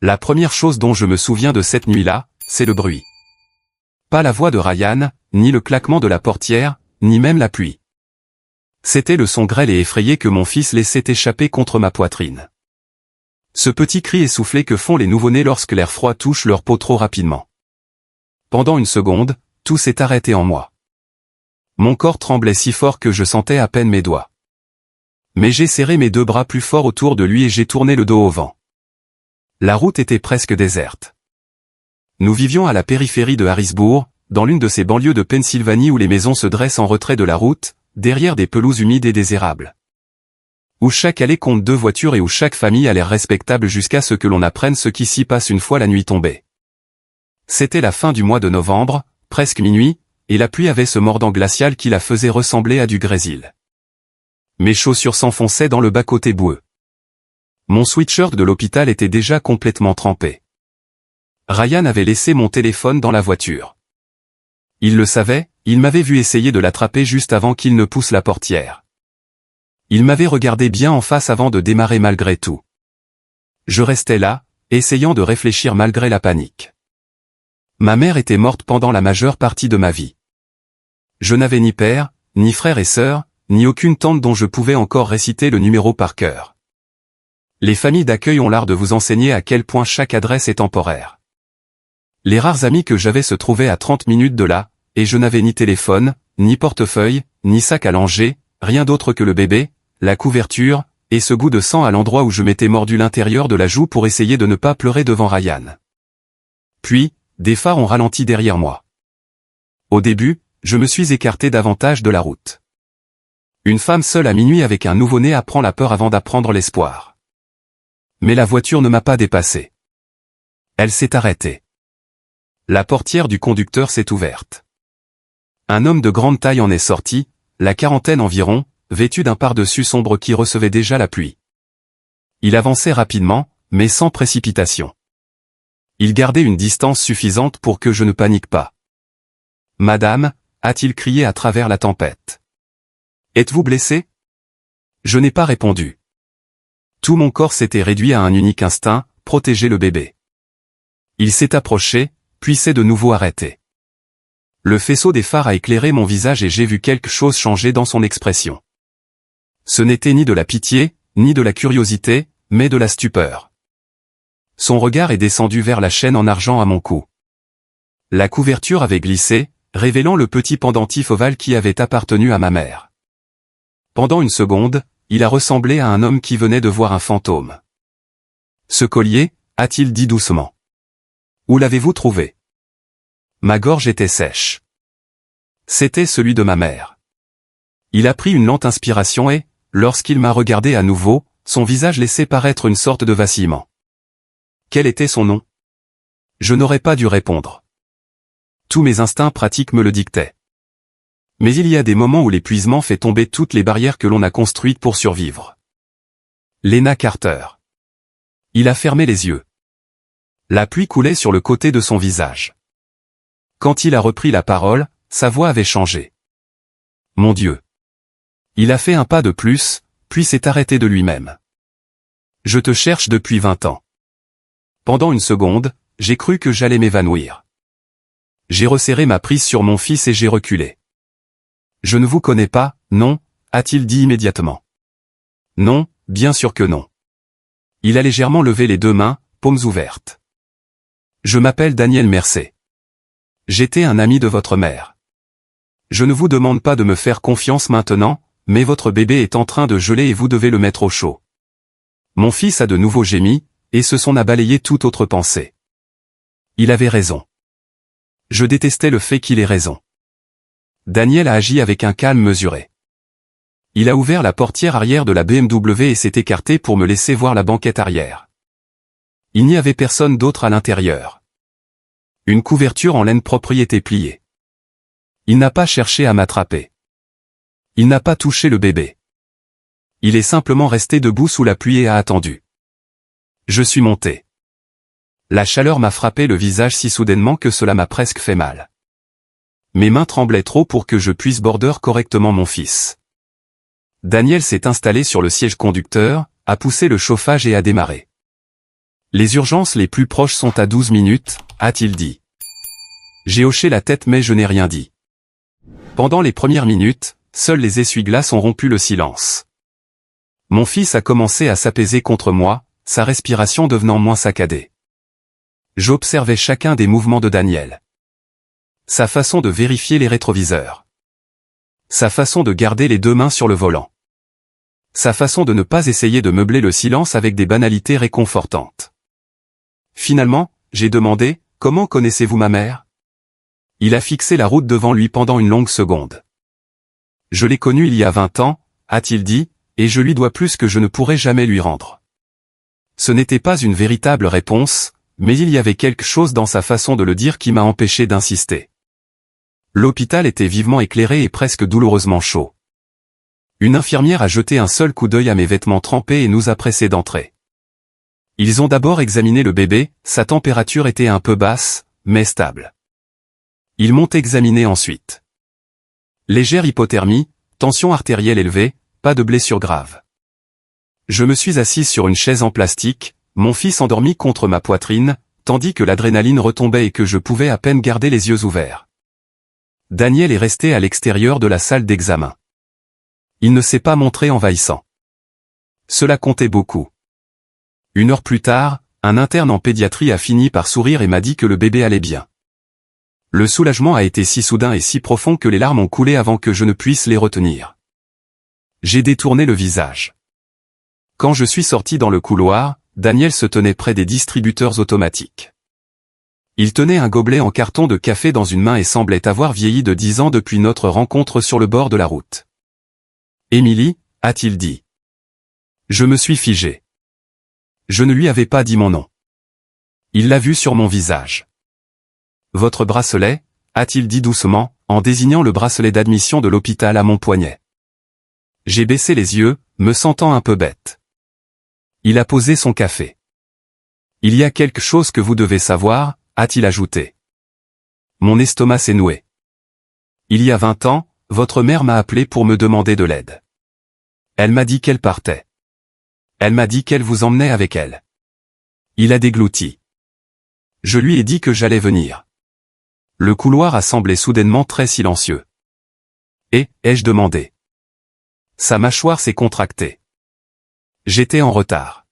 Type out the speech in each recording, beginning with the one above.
La première chose dont je me souviens de cette nuit-là, c'est le bruit. Pas la voix de Ryan, ni le claquement de la portière, ni même la pluie. C'était le son grêle et effrayé que mon fils laissait échapper contre ma poitrine. Ce petit cri essoufflé que font les nouveau-nés lorsque l'air froid touche leur peau trop rapidement. Pendant une seconde, tout s'est arrêté en moi. Mon corps tremblait si fort que je sentais à peine mes doigts. Mais j'ai serré mes deux bras plus fort autour de lui et j'ai tourné le dos au vent. La route était presque déserte. Nous vivions à la périphérie de Harrisburg, dans l'une de ces banlieues de Pennsylvanie où les maisons se dressent en retrait de la route, derrière des pelouses humides et des érables. Où chaque allée compte 2 voitures et où chaque famille a l'air respectable jusqu'à ce que l'on apprenne ce qui s'y passe une fois la nuit tombée. C'était la fin du mois de novembre, presque minuit, et la pluie avait ce mordant glacial qui la faisait ressembler à du grésil. Mes chaussures s'enfonçaient dans le bas-côté boueux. Mon sweatshirt de l'hôpital était déjà complètement trempé. Ryan avait laissé mon téléphone dans la voiture. Il le savait, il m'avait vu essayer de l'attraper juste avant qu'il ne pousse la portière. Il m'avait regardé bien en face avant de démarrer malgré tout. Je restais là, essayant de réfléchir malgré la panique. Ma mère était morte pendant la majeure partie de ma vie. Je n'avais ni père, ni frère et sœur, ni aucune tante dont je pouvais encore réciter le numéro par cœur. Les familles d'accueil ont l'art de vous enseigner à quel point chaque adresse est temporaire. Les rares amis que j'avais se trouvaient à 30 minutes de là, et je n'avais ni téléphone, ni portefeuille, ni sac à langer, rien d'autre que le bébé, la couverture, et ce goût de sang à l'endroit où je m'étais mordu l'intérieur de la joue pour essayer de ne pas pleurer devant Ryan. Puis, des phares ont ralenti derrière moi. Au début, je me suis écarté davantage de la route. Une femme seule à minuit avec un nouveau-né apprend la peur avant d'apprendre l'espoir. Mais la voiture ne m'a pas dépassé. Elle s'est arrêtée. La portière du conducteur s'est ouverte. Un homme de grande taille en est sorti, la quarantaine environ, vêtu d'un pardessus sombre qui recevait déjà la pluie. Il avançait rapidement, mais sans précipitation. Il gardait une distance suffisante pour que je ne panique pas. « Madame » a-t-il crié à travers la tempête. « Êtes-vous blessée » Je n'ai pas répondu. Tout mon corps s'était réduit à un unique instinct, protéger le bébé. Il s'est approché, puis s'est de nouveau arrêté. Le faisceau des phares a éclairé mon visage et j'ai vu quelque chose changer dans son expression. Ce n'était ni de la pitié, ni de la curiosité, mais de la stupeur. Son regard est descendu vers la chaîne en argent à mon cou. La couverture avait glissé, révélant le petit pendentif ovale qui avait appartenu à ma mère. Pendant une seconde, il a ressemblé à un homme qui venait de voir un fantôme. « Ce collier » a-t-il dit doucement. « Où l'avez-vous trouvé » Ma gorge était sèche. C'était celui de ma mère. Il a pris une lente inspiration et, lorsqu'il m'a regardé à nouveau, son visage laissait paraître une sorte de vacillement. Quel était son nom? Je n'aurais pas dû répondre. Tous mes instincts pratiques me le dictaient. Mais il y a des moments où l'épuisement fait tomber toutes les barrières que l'on a construites pour survivre. Lena Carter. Il a fermé les yeux. La pluie coulait sur le côté de son visage. Quand il a repris la parole, sa voix avait changé. Mon Dieu. Il a fait un pas de plus, puis s'est arrêté de lui-même. Je te cherche depuis 20 ans. Pendant une seconde, j'ai cru que j'allais m'évanouir. J'ai resserré ma prise sur mon fils et j'ai reculé. Je ne vous connais pas, non, a-t-il dit immédiatement. Non, bien sûr que non. Il a légèrement levé les 2 mains, paumes ouvertes. Je m'appelle Daniel Mercer. J'étais un ami de votre mère. Je ne vous demande pas de me faire confiance maintenant, mais votre bébé est en train de geler et vous devez le mettre au chaud. Mon fils a de nouveau gémi, et ce son a balayé toute autre pensée. Il avait raison. Je détestais le fait qu'il ait raison. Daniel a agi avec un calme mesuré. Il a ouvert la portière arrière de la BMW et s'est écarté pour me laisser voir la banquette arrière. Il n'y avait personne d'autre à l'intérieur. Une couverture en laine propre y était pliée. Il n'a pas cherché à m'attraper. Il n'a pas touché le bébé. Il est simplement resté debout sous la pluie et a attendu. Je suis monté. La chaleur m'a frappé le visage si soudainement que cela m'a presque fait mal. Mes mains tremblaient trop pour que je puisse border correctement mon fils. Daniel s'est installé sur le siège conducteur, a poussé le chauffage et a démarré. Les urgences les plus proches sont à 12 minutes, a-t-il dit. J'ai hoché la tête mais je n'ai rien dit. Pendant les premières minutes, seuls les essuie-glaces ont rompu le silence. Mon fils a commencé à s'apaiser contre moi, sa respiration devenant moins saccadée. J'observais chacun des mouvements de Daniel. Sa façon de vérifier les rétroviseurs. Sa façon de garder les deux mains sur le volant. Sa façon de ne pas essayer de meubler le silence avec des banalités réconfortantes. Finalement, j'ai demandé, « Comment connaissez-vous ma mère ?» Il a fixé la route devant lui pendant une longue seconde. « Je l'ai connue il y a 20 ans, a-t-il dit, et je lui dois plus que je ne pourrai jamais lui rendre. » Ce n'était pas une véritable réponse, mais il y avait quelque chose dans sa façon de le dire qui m'a empêché d'insister. L'hôpital était vivement éclairé et presque douloureusement chaud. Une infirmière a jeté un seul coup d'œil à mes vêtements trempés et nous a pressés d'entrer. Ils ont d'abord examiné le bébé, sa température était un peu basse, mais stable. Ils m'ont examiné ensuite. Légère hypothermie, tension artérielle élevée, pas de blessure grave. Je me suis assise sur une chaise en plastique, mon fils endormi contre ma poitrine, tandis que l'adrénaline retombait et que je pouvais à peine garder les yeux ouverts. Daniel est resté à l'extérieur de la salle d'examen. Il ne s'est pas montré envahissant. Cela comptait beaucoup. 1 heure plus tard, un interne en pédiatrie a fini par sourire et m'a dit que le bébé allait bien. Le soulagement a été si soudain et si profond que les larmes ont coulé avant que je ne puisse les retenir. J'ai détourné le visage. Quand je suis sorti dans le couloir, Daniel se tenait près des distributeurs automatiques. Il tenait un gobelet en carton de café dans une main et semblait avoir vieilli de 10 ans depuis notre rencontre sur le bord de la route. « Émilie » a-t-il dit. Je me suis figé. Je ne lui avais pas dit mon nom. Il l'a vu sur mon visage. « Votre bracelet » a-t-il dit doucement, en désignant le bracelet d'admission de l'hôpital à mon poignet. J'ai baissé les yeux, me sentant un peu bête. Il a posé son café. « Il y a quelque chose que vous devez savoir » a-t-il ajouté. Mon estomac s'est noué. Il y a 20 ans, votre mère m'a appelé pour me demander de l'aide. Elle m'a dit qu'elle partait. Elle m'a dit qu'elle vous emmenait avec elle. Il a déglouti. Je lui ai dit que j'allais venir. Le couloir a semblé soudainement très silencieux. Et, ai-je demandé. Sa mâchoire s'est contractée. J'étais en retard.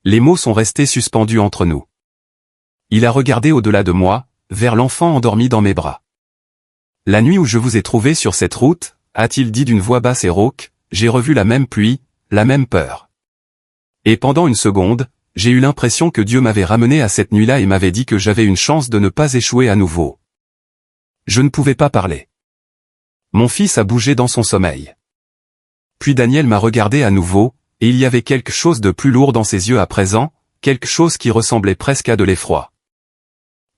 Les mots sont restés suspendus entre nous. Il a regardé au-delà de moi, vers l'enfant endormi dans mes bras. La nuit où je vous ai trouvé sur cette route, a-t-il dit d'une voix basse et rauque, j'ai revu la même pluie, la même peur. Et pendant une seconde, j'ai eu l'impression que Dieu m'avait ramené à cette nuit-là et m'avait dit que j'avais une chance de ne pas échouer à nouveau. Je ne pouvais pas parler. Mon fils a bougé dans son sommeil. Puis Daniel m'a regardé à nouveau, et il y avait quelque chose de plus lourd dans ses yeux à présent, quelque chose qui ressemblait presque à de l'effroi.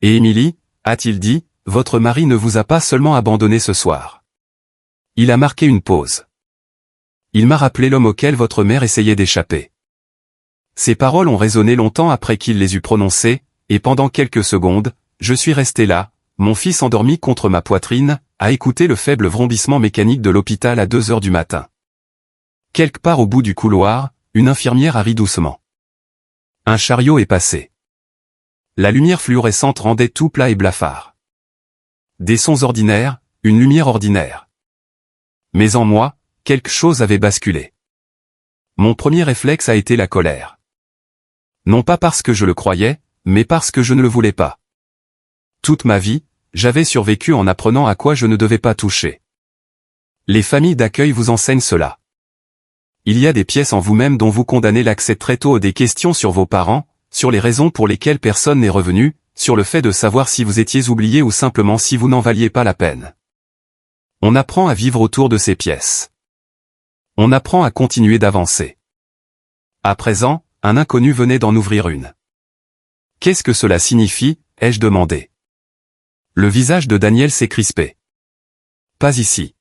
Et Émilie, a-t-il dit, votre mari ne vous a pas seulement abandonné ce soir. Il a marqué une pause. Il m'a rappelé l'homme auquel votre mère essayait d'échapper. Ces paroles ont résonné longtemps après qu'il les eut prononcées, et pendant quelques secondes, je suis resté là, mon fils endormi contre ma poitrine, à écouter le faible vrombissement mécanique de l'hôpital à 2 heures du matin. Quelque part au bout du couloir, une infirmière a ri doucement. Un chariot est passé. La lumière fluorescente rendait tout plat et blafard. Des sons ordinaires, une lumière ordinaire. Mais en moi, quelque chose avait basculé. Mon premier réflexe a été la colère. Non pas parce que je le croyais, mais parce que je ne le voulais pas. Toute ma vie, j'avais survécu en apprenant à quoi je ne devais pas toucher. Les familles d'accueil vous enseignent cela. Il y a des pièces en vous-même dont vous condamnez l'accès très tôt, des questions sur vos parents, sur les raisons pour lesquelles personne n'est revenu, sur le fait de savoir si vous étiez oublié ou simplement si vous n'en valiez pas la peine. On apprend à vivre autour de ces pièces. On apprend à continuer d'avancer. À présent, un inconnu venait d'en ouvrir une. Qu'est-ce que cela signifie, ai-je demandé. Le visage de Daniel s'est crispé. Pas ici.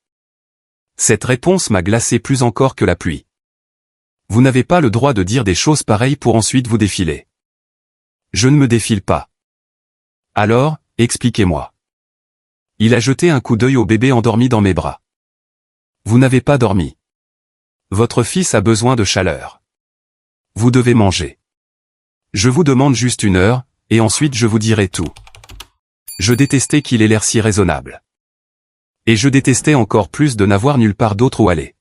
Cette réponse m'a glacé plus encore que la pluie. Vous n'avez pas le droit de dire des choses pareilles pour ensuite vous défiler. Je ne me défile pas. Alors, expliquez-moi. Il a jeté un coup d'œil au bébé endormi dans mes bras. Vous n'avez pas dormi. Votre fils a besoin de chaleur. Vous devez manger. Je vous demande juste 1 heure, et ensuite je vous dirai tout. Je détestais qu'il ait l'air si raisonnable. Et je détestais encore plus de n'avoir nulle part d'autre où aller.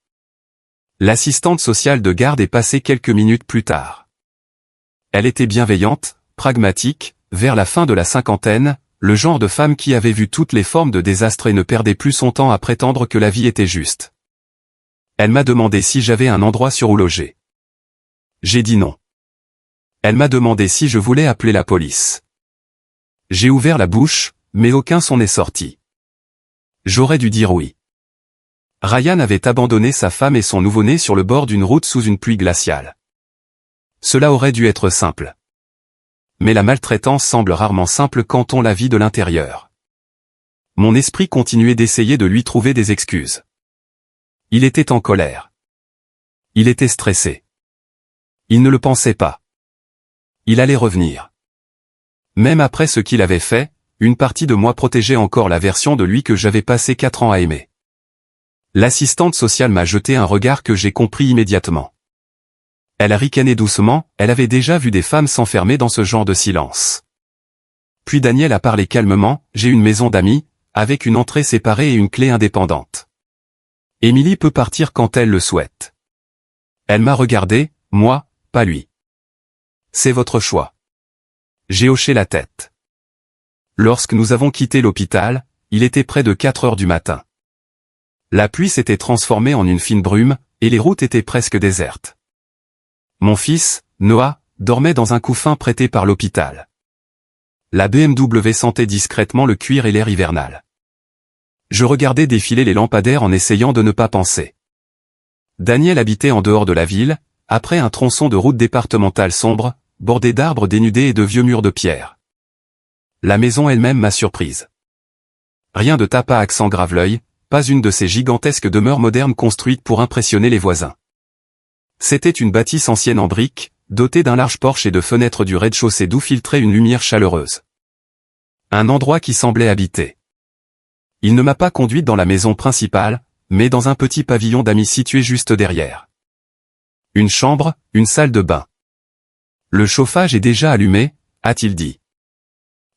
L'assistante sociale de garde est passée quelques minutes plus tard. Elle était bienveillante, pragmatique, vers la fin de la cinquantaine, le genre de femme qui avait vu toutes les formes de désastre et ne perdait plus son temps à prétendre que la vie était juste. Elle m'a demandé si j'avais un endroit sur où loger. J'ai dit non. Elle m'a demandé si je voulais appeler la police. J'ai ouvert la bouche, mais aucun son n'est sorti. J'aurais dû dire oui. Ryan avait abandonné sa femme et son nouveau-né sur le bord d'une route sous une pluie glaciale. Cela aurait dû être simple. Mais la maltraitance semble rarement simple quand on la vit de l'intérieur. Mon esprit continuait d'essayer de lui trouver des excuses. Il était en colère. Il était stressé. Il ne le pensait pas. Il allait revenir. Même après ce qu'il avait fait, une partie de moi protégeait encore la version de lui que j'avais passé 4 ans à aimer. L'assistante sociale m'a jeté un regard que j'ai compris immédiatement. Elle a ricané doucement, elle avait déjà vu des femmes s'enfermer dans ce genre de silence. Puis Daniel a parlé calmement, j'ai une maison d'amis, avec une entrée séparée et une clé indépendante. Émilie peut partir quand elle le souhaite. Elle m'a regardé, moi, pas lui. C'est votre choix. J'ai hoché la tête. Lorsque nous avons quitté l'hôpital, il était près de 4 heures du matin. La pluie s'était transformée en une fine brume, et les routes étaient presque désertes. Mon fils, Noah, dormait dans un couffin prêté par l'hôpital. La BMW sentait discrètement le cuir et l'air hivernal. Je regardais défiler les lampadaires en essayant de ne pas penser. Daniel habitait en dehors de la ville, après un tronçon de route départementale sombre, bordé d'arbres dénudés et de vieux murs de pierre. La maison elle-même m'a surprise. Rien de tapa accent Graveleuil, pas une de ces gigantesques demeures modernes construites pour impressionner les voisins. C'était une bâtisse ancienne en briques, dotée d'un large porche et de fenêtres du rez-de-chaussée d'où filtrait une lumière chaleureuse. Un endroit qui semblait habité. Il ne m'a pas conduite dans la maison principale, mais dans un petit pavillon d'amis situé juste derrière. Une chambre, une salle de bain. Le chauffage est déjà allumé, a-t-il dit.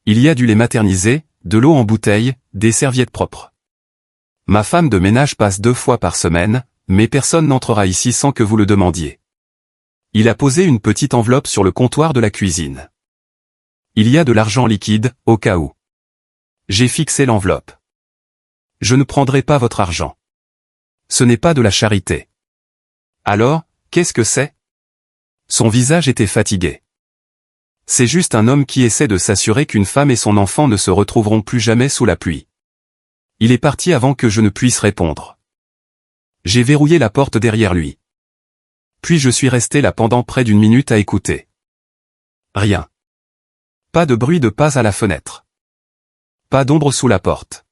Il y a du lait maternisé, de l'eau en bouteille, des serviettes propres. Ma femme de ménage passe 2 fois par semaine, mais personne n'entrera ici sans que vous le demandiez. Il a posé une petite enveloppe sur le comptoir de la cuisine. Il y a de l'argent liquide, au cas où. J'ai fixé l'enveloppe. Je ne prendrai pas votre argent. Ce n'est pas de la charité. Alors, qu'est-ce que c'est? Son visage était fatigué. C'est juste un homme qui essaie de s'assurer qu'une femme et son enfant ne se retrouveront plus jamais sous la pluie. Il est parti avant que je ne puisse répondre. J'ai verrouillé la porte derrière lui. Puis je suis resté là pendant près d'1 minute à écouter. Rien. Pas de bruit de pas à la fenêtre. Pas d'ombre sous la porte.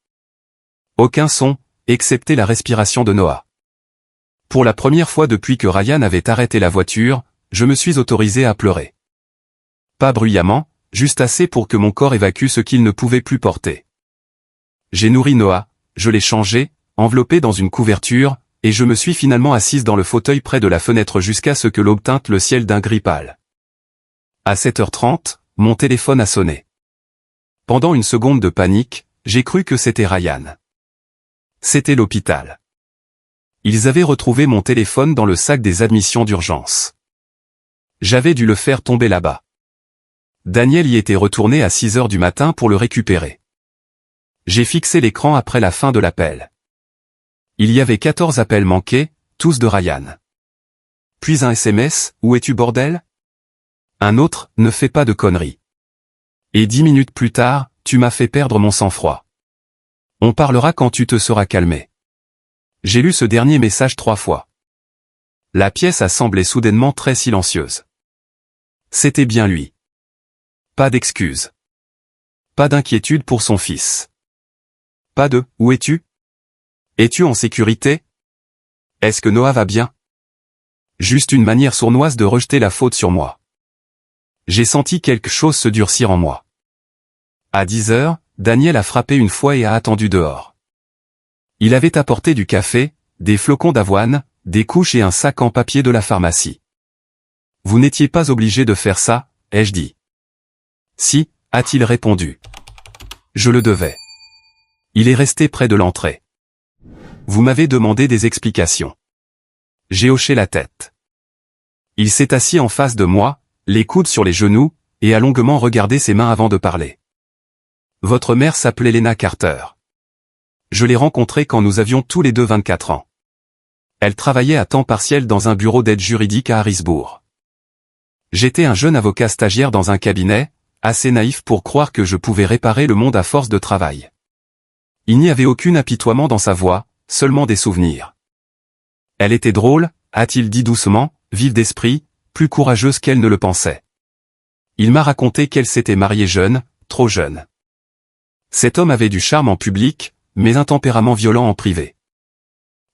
Aucun son, excepté la respiration de Noah. Pour la première fois depuis que Ryan avait arrêté la voiture, je me suis autorisé à pleurer. Pas bruyamment, juste assez pour que mon corps évacue ce qu'il ne pouvait plus porter. J'ai nourri Noah, je l'ai changé, enveloppé dans une couverture, et je me suis finalement assise dans le fauteuil près de la fenêtre jusqu'à ce que l'aube teinte le ciel d'un gris pâle. À 7h30, mon téléphone a sonné. Pendant une seconde de panique, j'ai cru que c'était Ryan. C'était l'hôpital. Ils avaient retrouvé mon téléphone dans le sac des admissions d'urgence. J'avais dû le faire tomber là-bas. Daniel y était retourné à 6 heures du matin pour le récupérer. J'ai fixé l'écran après la fin de l'appel. Il y avait 14 appels manqués, tous de Ryan. Puis un SMS, où es-tu bordel? Un autre, ne fais pas de conneries. Et 10 minutes plus tard, tu m'as fait perdre mon sang-froid. On parlera quand tu te seras calmé. J'ai lu ce dernier message 3 fois. La pièce a semblé soudainement très silencieuse. C'était bien lui. Pas d'excuses. Pas d'inquiétude pour son fils. Pas de « Où es-tu? Es-tu en sécurité? Est-ce que Noah va bien ?» Juste une manière sournoise de rejeter la faute sur moi. J'ai senti quelque chose se durcir en moi. À 10 heures, Daniel a frappé une fois et a attendu dehors. Il avait apporté du café, des flocons d'avoine, des couches et un sac en papier de la pharmacie. Vous n'étiez pas obligé de faire ça, ai-je dit. Si, a-t-il répondu. Je le devais. Il est resté près de l'entrée. Vous m'avez demandé des explications. J'ai hoché la tête. Il s'est assis en face de moi, les coudes sur les genoux, et a longuement regardé ses mains avant de parler. Votre mère s'appelait Lena Carter. Je l'ai rencontrée quand nous avions tous les deux 24 ans. Elle travaillait à temps partiel dans un bureau d'aide juridique à Harrisburg. J'étais un jeune avocat stagiaire dans un cabinet, assez naïf pour croire que je pouvais réparer le monde à force de travail. Il n'y avait aucun apitoiement dans sa voix, seulement des souvenirs. Elle était drôle, a-t-il dit doucement, vive d'esprit, plus courageuse qu'elle ne le pensait. Il m'a raconté qu'elle s'était mariée jeune, trop jeune. Cet homme avait du charme en public, mais un tempérament violent en privé.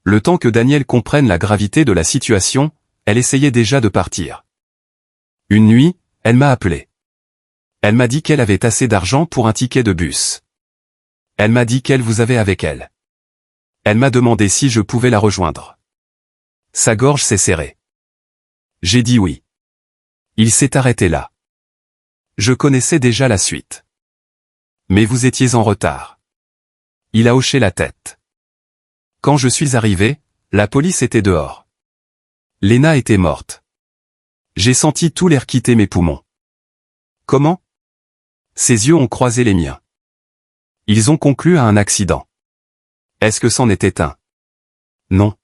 Le temps que Daniel comprenne la gravité de la situation, elle essayait déjà de partir. Une nuit, elle m'a appelé. Elle m'a dit qu'elle avait assez d'argent pour un ticket de bus. Elle m'a dit qu'elle vous avait avec elle. Elle m'a demandé si je pouvais la rejoindre. Sa gorge s'est serrée. J'ai dit oui. Il s'est arrêté là. Je connaissais déjà la suite. Mais vous étiez en retard. Il a hoché la tête. Quand je suis arrivé, la police était dehors. Lena était morte. J'ai senti tout l'air quitter mes poumons. Comment? Ses yeux ont croisé les miens. Ils ont conclu à un accident. Est-ce que c'en était un? Non.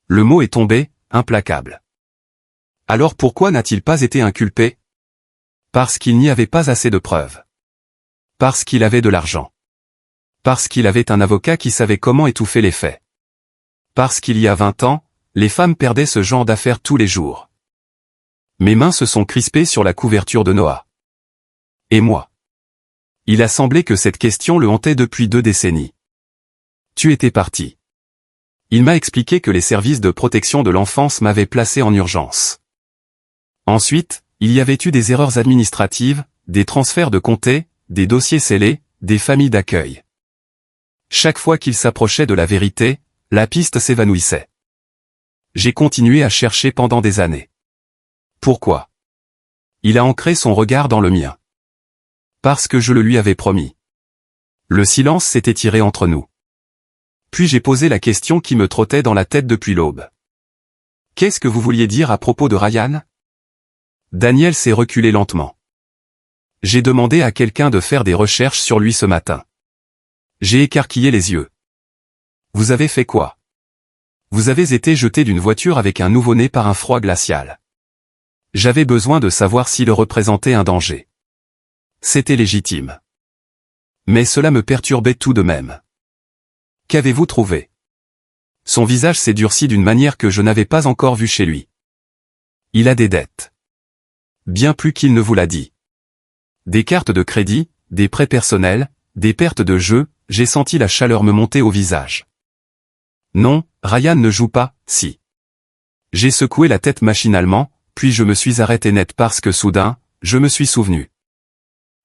Le mot est tombé, implacable. Alors pourquoi n'a-t-il pas été inculpé? Parce qu'il n'y avait pas assez de preuves. Parce qu'il avait de l'argent. Parce qu'il avait un avocat qui savait comment étouffer les faits. Parce qu'il y a 20 ans, les femmes perdaient ce genre d'affaires tous les jours. Mes mains se sont crispées sur la couverture de Noah. Et moi? Il a semblé que cette question le hantait depuis 2 décennies. Tu étais parti. Il m'a expliqué que les services de protection de l'enfance m'avaient placé en urgence. Ensuite, il y avait eu des erreurs administratives, des transferts de comté, des dossiers scellés, des familles d'accueil. Chaque fois qu'il s'approchait de la vérité, la piste s'évanouissait. J'ai continué à chercher pendant des années. Pourquoi? Il a ancré son regard dans le mien. Parce que je le lui avais promis. Le silence s'est étiré entre nous. Puis j'ai posé la question qui me trottait dans la tête depuis l'aube. Qu'est-ce que vous vouliez dire à propos de Ryan? Daniel s'est reculé lentement. J'ai demandé à quelqu'un de faire des recherches sur lui ce matin. J'ai écarquillé les yeux. Vous avez fait quoi? Vous avez été jeté d'une voiture avec un nouveau-né par un froid glacial. J'avais besoin de savoir s'il représentait un danger. C'était légitime. Mais cela me perturbait tout de même. Qu'avez-vous trouvé? Son visage s'est durci d'une manière que je n'avais pas encore vue chez lui. Il a des dettes. Bien plus qu'il ne vous l'a dit. Des cartes de crédit, des prêts personnels, des pertes de jeu, j'ai senti la chaleur me monter au visage. Non, Ryan ne joue pas, si. J'ai secoué la tête machinalement, puis je me suis arrêté net parce que soudain, je me suis souvenu.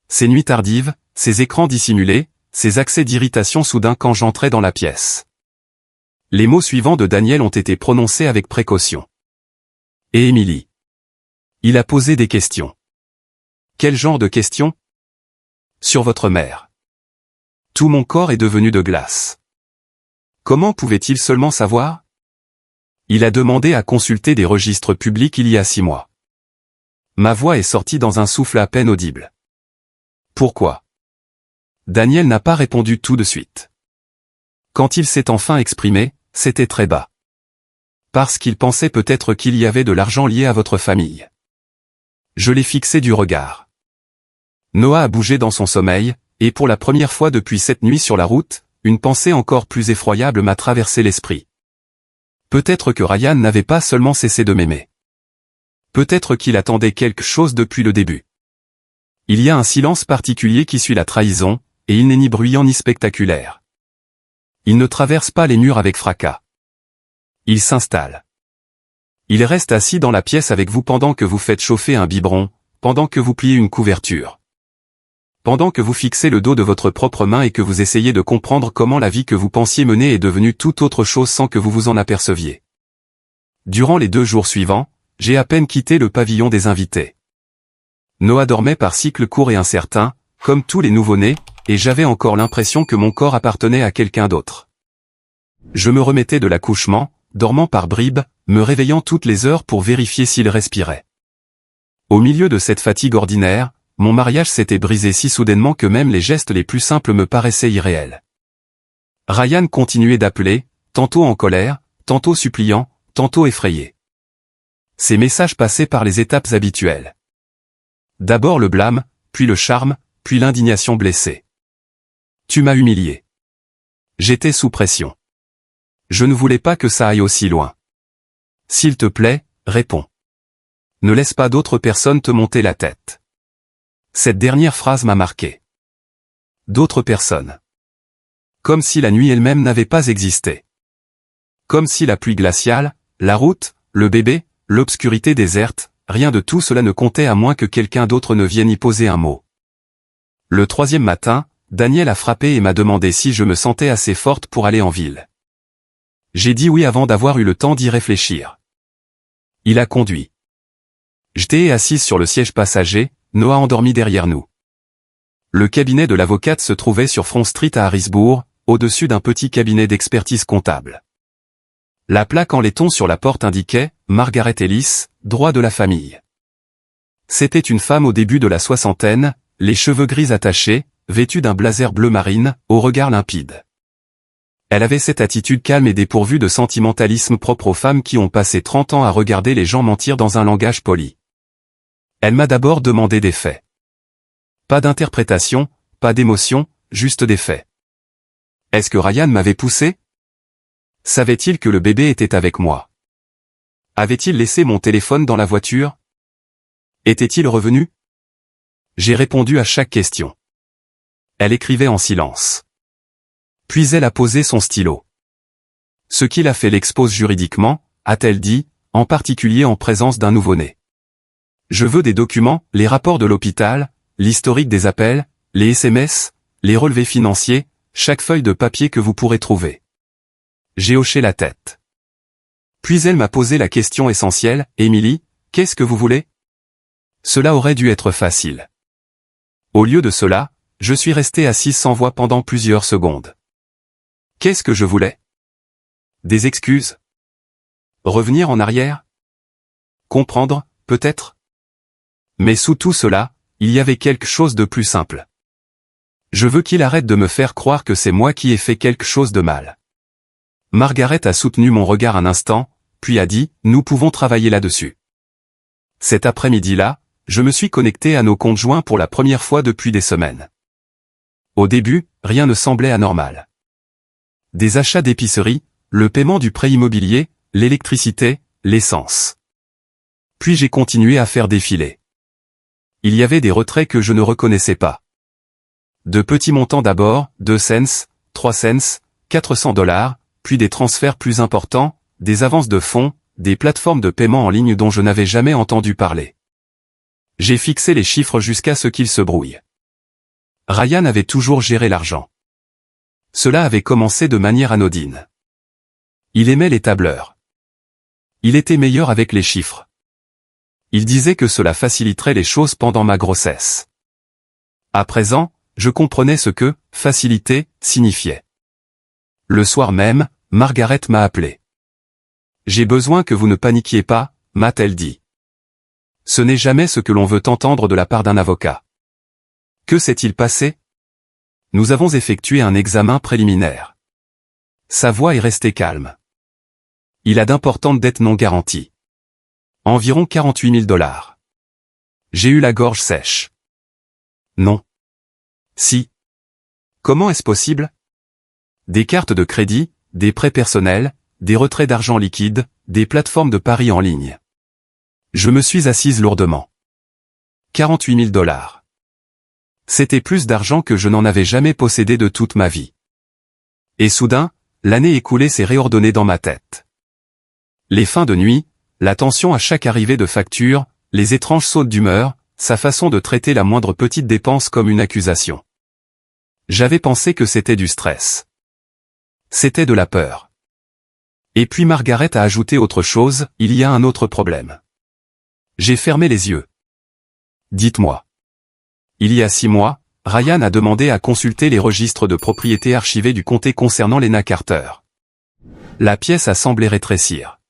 Ces nuits tardives, ces écrans dissimulés, ces accès d'irritation soudains quand j'entrais dans la pièce. Les mots suivants de Daniel ont été prononcés avec précaution. Et Émilie? Il a posé des questions. Quel genre de questions? Sur votre mère. Tout mon corps est devenu de glace. Comment pouvait-il seulement savoir? Il a demandé à consulter des registres publics il y a 6 mois. Ma voix est sortie dans un souffle à peine audible. Pourquoi? Daniel n'a pas répondu tout de suite. Quand il s'est enfin exprimé, c'était très bas. Parce qu'il pensait peut-être qu'il y avait de l'argent lié à votre famille. Je l'ai fixé du regard. Noah a bougé dans son sommeil, et pour la première fois depuis cette nuit sur la route, une pensée encore plus effroyable m'a traversé l'esprit. Peut-être que Ryan n'avait pas seulement cessé de m'aimer. Peut-être qu'il attendait quelque chose depuis le début. Il y a un silence particulier qui suit la trahison, et il n'est ni bruyant ni spectaculaire. Il ne traverse pas les murs avec fracas. Il s'installe. Il reste assis dans la pièce avec vous pendant que vous faites chauffer un biberon, pendant que vous pliez une couverture. Pendant que vous fixez le dos de votre propre main et que vous essayez de comprendre comment la vie que vous pensiez mener est devenue toute autre chose sans que vous vous en aperceviez. Durant les 2 jours suivants, j'ai à peine quitté le pavillon des invités. Noah dormait par cycles courts et incertains, comme tous les nouveau-nés, et j'avais encore l'impression que mon corps appartenait à quelqu'un d'autre. Je me remettais de l'accouchement, dormant par bribes, me réveillant toutes les heures pour vérifier s'il respirait. Au milieu de cette fatigue ordinaire, mon mariage s'était brisé si soudainement que même les gestes les plus simples me paraissaient irréels. Ryan continuait d'appeler, tantôt en colère, tantôt suppliant, tantôt effrayé. Ces messages passaient par les étapes habituelles. D'abord le blâme, puis le charme, puis l'indignation blessée. Tu m'as humilié. J'étais sous pression. Je ne voulais pas que ça aille aussi loin. S'il te plaît, réponds. Ne laisse pas d'autres personnes te monter la tête. Cette dernière phrase m'a marqué. D'autres personnes. Comme si la nuit elle-même n'avait pas existé. Comme si la pluie glaciale, la route, le bébé, l'obscurité déserte, rien de tout cela ne comptait à moins que quelqu'un d'autre ne vienne y poser un mot. Le troisième matin, Daniel a frappé et m'a demandé si je me sentais assez forte pour aller en ville. J'ai dit oui avant d'avoir eu le temps d'y réfléchir. Il a conduit. J'étais assise sur le siège passager, Noah endormi derrière nous. Le cabinet de l'avocate se trouvait sur Front Street à Harrisburg, au-dessus d'un petit cabinet d'expertise comptable. La plaque en laiton sur la porte indiquait « Margaret Ellis, droit de la famille ». C'était une femme au début de la soixantaine, les cheveux gris attachés, vêtue d'un blazer bleu marine, au regard limpide. Elle avait cette attitude calme et dépourvue de sentimentalisme propre aux femmes qui ont passé 30 ans à regarder les gens mentir dans un langage poli. Elle m'a d'abord demandé des faits. Pas d'interprétation, pas d'émotion, juste des faits. Est-ce que Ryan m'avait poussé? Savait-il que le bébé était avec moi? Avait-il laissé mon téléphone dans la voiture? Était-il revenu? J'ai répondu à chaque question. Elle écrivait en silence. Puis elle a posé son stylo. Ce qu'il a fait l'expose juridiquement, a-t-elle dit, en particulier en présence d'un nouveau-né. Je veux des documents, les rapports de l'hôpital, l'historique des appels, les SMS, les relevés financiers, chaque feuille de papier que vous pourrez trouver. J'ai hoché la tête. Puis elle m'a posé la question essentielle, Émilie, qu'est-ce que vous voulez? Cela aurait dû être facile. Au lieu de cela, je suis resté assise sans voix pendant plusieurs secondes. Qu'est-ce que je voulais? Des excuses? Revenir en arrière? Comprendre, peut-être? Mais sous tout cela, il y avait quelque chose de plus simple. Je veux qu'il arrête de me faire croire que c'est moi qui ai fait quelque chose de mal. Margaret a soutenu mon regard un instant, puis a dit, nous pouvons travailler là-dessus. Cet après-midi-là, je me suis connecté à nos comptes joints pour la première fois depuis des semaines. Au début, rien ne semblait anormal. Des achats d'épicerie, le paiement du prêt immobilier, l'électricité, l'essence. Puis j'ai continué à faire défiler. Il y avait des retraits que je ne reconnaissais pas. De petits montants d'abord, 2 cents, 3 cents, $400, puis des transferts plus importants, des avances de fonds, des plateformes de paiement en ligne dont je n'avais jamais entendu parler. J'ai fixé les chiffres jusqu'à ce qu'ils se brouillent. Ryan avait toujours géré l'argent. Cela avait commencé de manière anodine. Il aimait les tableurs. Il était meilleur avec les chiffres. Il disait que cela faciliterait les choses pendant ma grossesse. À présent, je comprenais ce que « faciliter » signifiait. Le soir même, Margaret m'a appelé. « J'ai besoin que vous ne paniquiez pas » m'a-t-elle dit. Ce n'est jamais ce que l'on veut entendre de la part d'un avocat. Que s'est-il passé? Nous avons effectué un examen préliminaire. Sa voix est restée calme. Il a d'importantes dettes non garanties. Environ 48 000 $. J'ai eu la gorge sèche. Non. Si. Comment est-ce possible? Des cartes de crédit, des prêts personnels, des retraits d'argent liquide, des plateformes de paris en ligne. Je me suis assise lourdement. 48 000 $. C'était plus d'argent que je n'en avais jamais possédé de toute ma vie. Et soudain, l'année écoulée s'est réordonnée dans ma tête. Les fins de nuit, la tension à chaque arrivée de facture, les étranges sautes d'humeur, sa façon de traiter la moindre petite dépense comme une accusation. J'avais pensé que c'était du stress. C'était de la peur. Et puis Margaret a ajouté autre chose, il y a un autre problème. J'ai fermé les yeux. Dites-moi. Il y a 6 mois, Ryan a demandé à consulter les registres de propriété archivés du comté concernant Lena Carter. La pièce a semblé rétrécir.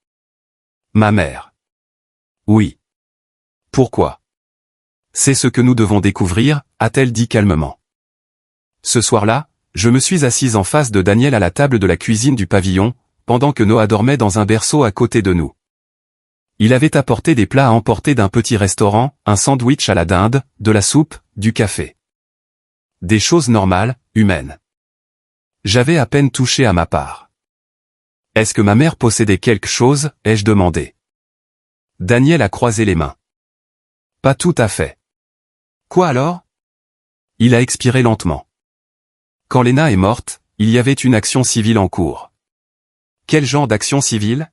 Ma mère. Oui. Pourquoi? C'est ce que nous devons découvrir, a-t-elle dit calmement. Ce soir-là, je me suis assise en face de Daniel à la table de la cuisine du pavillon, pendant que Noah dormait dans un berceau à côté de nous. Il avait apporté des plats à emporter d'un petit restaurant, un sandwich à la dinde, de la soupe, du café. Des choses normales, humaines. J'avais à peine touché à ma part. Est-ce que ma mère possédait quelque chose, ai-je demandé. Daniel a croisé les mains. Pas tout à fait. Quoi alors? Il a expiré lentement. Quand Lena est morte, il y avait une action civile en cours. Quel genre d'action civile?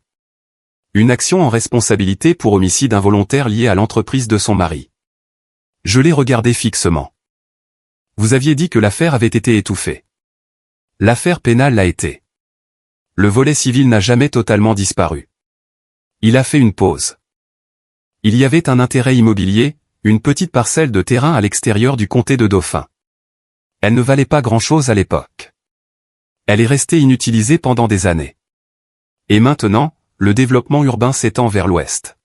Une action en responsabilité pour homicide involontaire lié à l'entreprise de son mari. Je l'ai regardé fixement. Vous aviez dit que l'affaire avait été étouffée. L'affaire pénale l'a été. Le volet civil n'a jamais totalement disparu. Il a fait une pause. Il y avait un intérêt immobilier, une petite parcelle de terrain à l'extérieur du comté de Dauphin. Elle ne valait pas grand-chose à l'époque. Elle est restée inutilisée pendant des années. Et maintenant, le développement urbain s'étend vers l'ouest.